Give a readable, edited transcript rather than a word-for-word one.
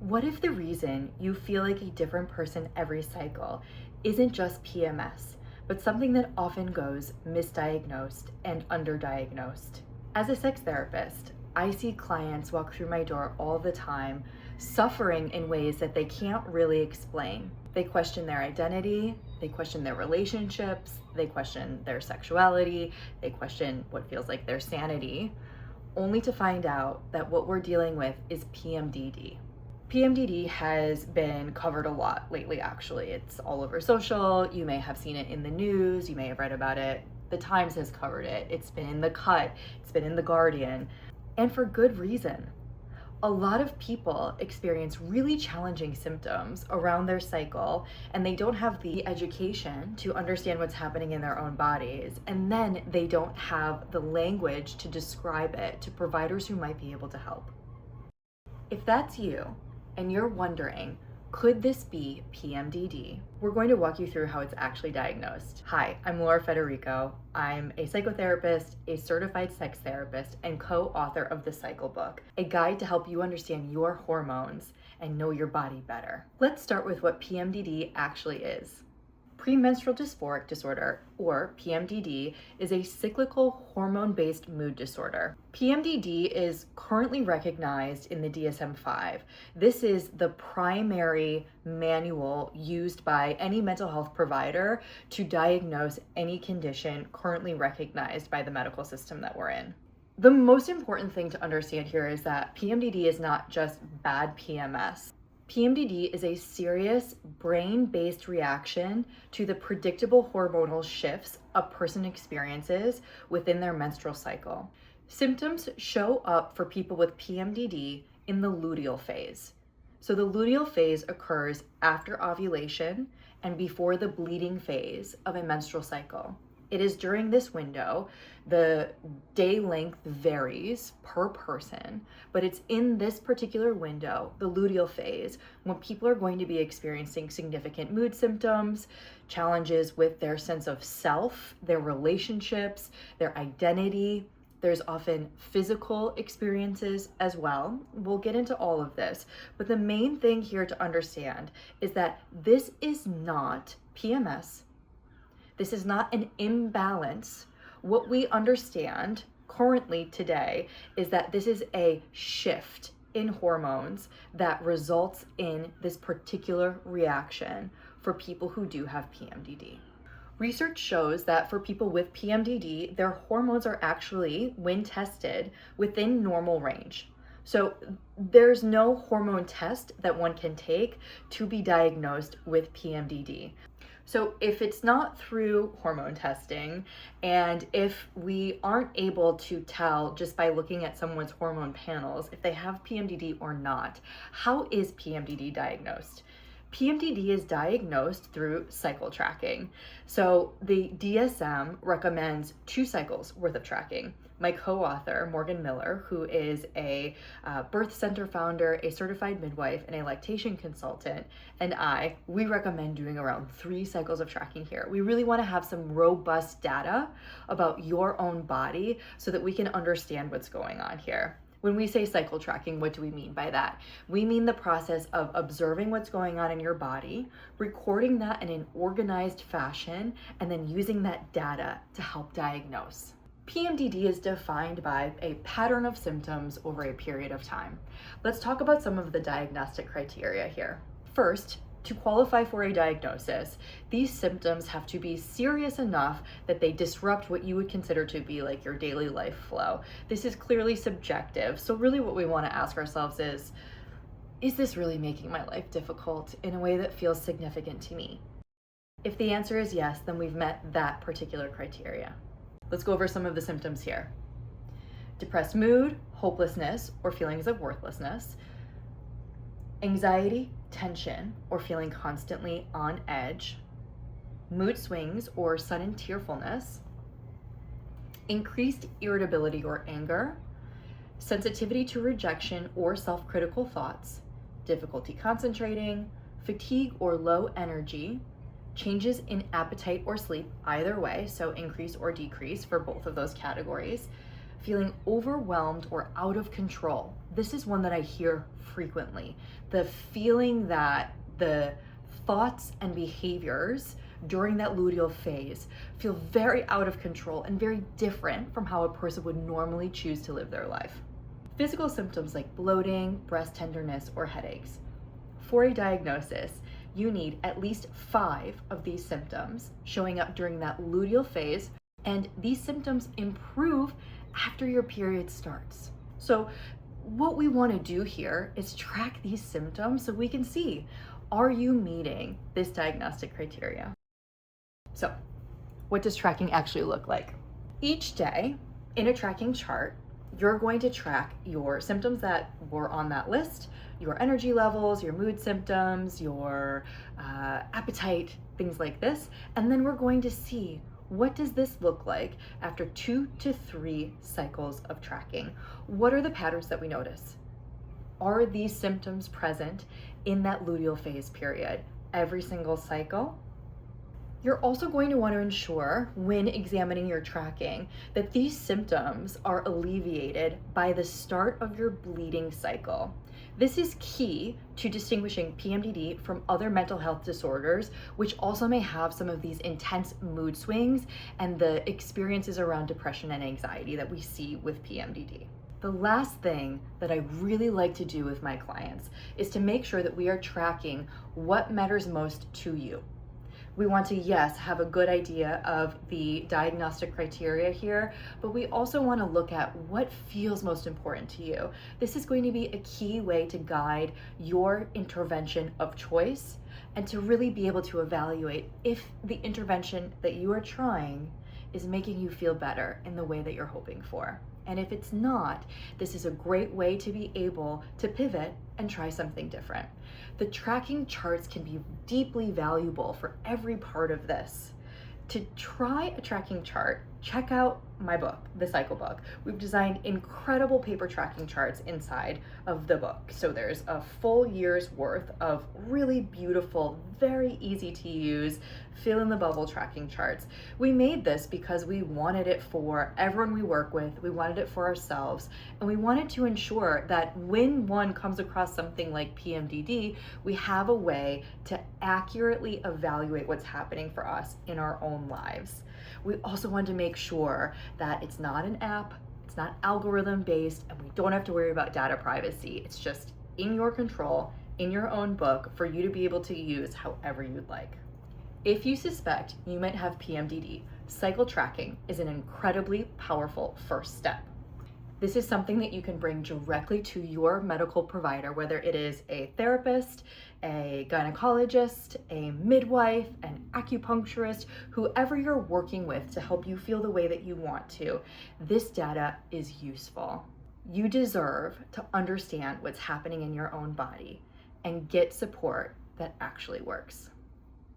What if the reason you feel like a different person every cycle isn't just PMS, but something that often goes misdiagnosed and underdiagnosed? As a sex therapist, I see clients walk through my door all the time, suffering in ways that they can't really explain. They question their identity, they question their relationships, they question their sexuality, they question what feels like their sanity, only to find out that what we're dealing with is PMDD. PMDD has been covered a lot lately, actually. It's all over social. You may have seen it in the news. You may have read about it. The Times has covered it. It's been in The Cut. It's been in The Guardian. And for good reason. A lot of people experience really challenging symptoms around their cycle, and they don't have the education to understand what's happening in their own bodies. And then they don't have the language to describe it to providers who might be able to help. If that's you, and you're wondering, could this be PMDD? We're going to walk you through how it's actually diagnosed. Hi, I'm Laura Federico. I'm a psychotherapist, a certified sex therapist, and co-author of The Cycle Book, a guide to help you understand your hormones and know your body better. Let's start with what PMDD actually is. Premenstrual Dysphoric Disorder, or PMDD, is a cyclical hormone-based mood disorder. PMDD is currently recognized in the DSM-5. This is the primary manual used by any mental health provider to diagnose any condition currently recognized by the medical system that we're in. The most important thing to understand here is that PMDD is not just bad PMS. PMDD is a serious brain-based reaction to the predictable hormonal shifts a person experiences within their menstrual cycle. Symptoms show up for people with PMDD in the luteal phase. So the luteal phase occurs after ovulation and before the bleeding phase of a menstrual cycle. It is during this window. The day length varies per person, but it's in this particular window, the luteal phase, when people are going to be experiencing significant mood symptoms, challenges with their sense of self, their relationships, their identity. There's often physical experiences as well. We'll get into all of this, but the main thing here to understand is that this is not PMS. This is not an imbalance. What we understand currently today is that this is a shift in hormones that results in this particular reaction for people who do have PMDD. Research shows that for people with PMDD, their hormones are actually, when tested, within normal range. So there's no hormone test that one can take to be diagnosed with PMDD. So if it's not through hormone testing, and if we aren't able to tell just by looking at someone's hormone panels if they have PMDD or not, how is PMDD diagnosed? PMDD is diagnosed through cycle tracking. So the DSM recommends 2 cycles worth of tracking. My co-author, Morgan Miller, who is a birth center founder, a certified midwife, and a lactation consultant, and we recommend doing around 3 cycles of tracking here. We really want to have some robust data about your own body so that we can understand what's going on here. When we say cycle tracking, what do we mean by that? We mean the process of observing what's going on in your body, recording that in an organized fashion, and then using that data to help diagnose. PMDD is defined by a pattern of symptoms over a period of time. Let's talk about some of the diagnostic criteria here. First, to qualify for a diagnosis, these symptoms have to be serious enough that they disrupt what you would consider to be like your daily life flow. This is clearly subjective, so really what we want to ask ourselves is this really making my life difficult in a way that feels significant to me? If the answer is yes, then we've met that particular criteria. Let's go over some of the symptoms here. Depressed mood, hopelessness, or feelings of worthlessness, anxiety, tension, or feeling constantly on edge, mood swings or sudden tearfulness, increased irritability or anger, sensitivity to rejection or self-critical thoughts, difficulty concentrating, fatigue or low energy, changes in appetite or sleep, either way, so increase or decrease for both of those categories, feeling overwhelmed or out of control. This is one that I hear frequently. The feeling that the thoughts and behaviors during that luteal phase feel very out of control and very different from how a person would normally choose to live their life. Physical symptoms like bloating, breast tenderness, or headaches. For a diagnosis, you need at least 5 of these symptoms showing up during that luteal phase, and these symptoms improve after your period starts. So what we want to do here is track these symptoms so we can see, are you meeting this diagnostic criteria? So what does tracking actually look like? Each day in a tracking chart, you're going to track your symptoms that were on that list, your energy levels, your mood symptoms, your appetite, things like this. And then we're going to see, what does this look like after 2 to 3 cycles of tracking? What are the patterns that we notice? Are these symptoms present in that luteal phase period every single cycle? You're also going to want to ensure, when examining your tracking, that these symptoms are alleviated by the start of your bleeding cycle. This is key to distinguishing PMDD from other mental health disorders, which also may have some of these intense mood swings and the experiences around depression and anxiety that we see with PMDD. The last thing that I really like to do with my clients is to make sure that we are tracking what matters most to you. We want to, yes, have a good idea of the diagnostic criteria here, but we also want to look at what feels most important to you. This is going to be a key way to guide your intervention of choice and to really be able to evaluate if the intervention that you are trying is making you feel better in the way that you're hoping for. And if it's not, this is a great way to be able to pivot and try something different. The tracking charts can be deeply valuable for every part of this. To try a tracking chart, check out my book, The Cycle Book. We've designed incredible paper tracking charts inside of the book. So there's a full year's worth of really beautiful, very easy to use, fill in the bubble tracking charts. We made this because we wanted it for everyone we work with, we wanted it for ourselves, and we wanted to ensure that when one comes across something like PMDD, we have a way to accurately evaluate what's happening for us in our own lives. We also wanted to make sure that it's not an app, it's not algorithm based, and we don't have to worry about data privacy. It's just in your control, in your own book, for you to be able to use however you'd like. If you suspect you might have PMDD, cycle tracking is an incredibly powerful first step. This is something that you can bring directly to your medical provider, whether it is a therapist, a gynecologist, a midwife, an acupuncturist, whoever you're working with to help you feel the way that you want to. This data is useful. You deserve to understand what's happening in your own body and get support that actually works.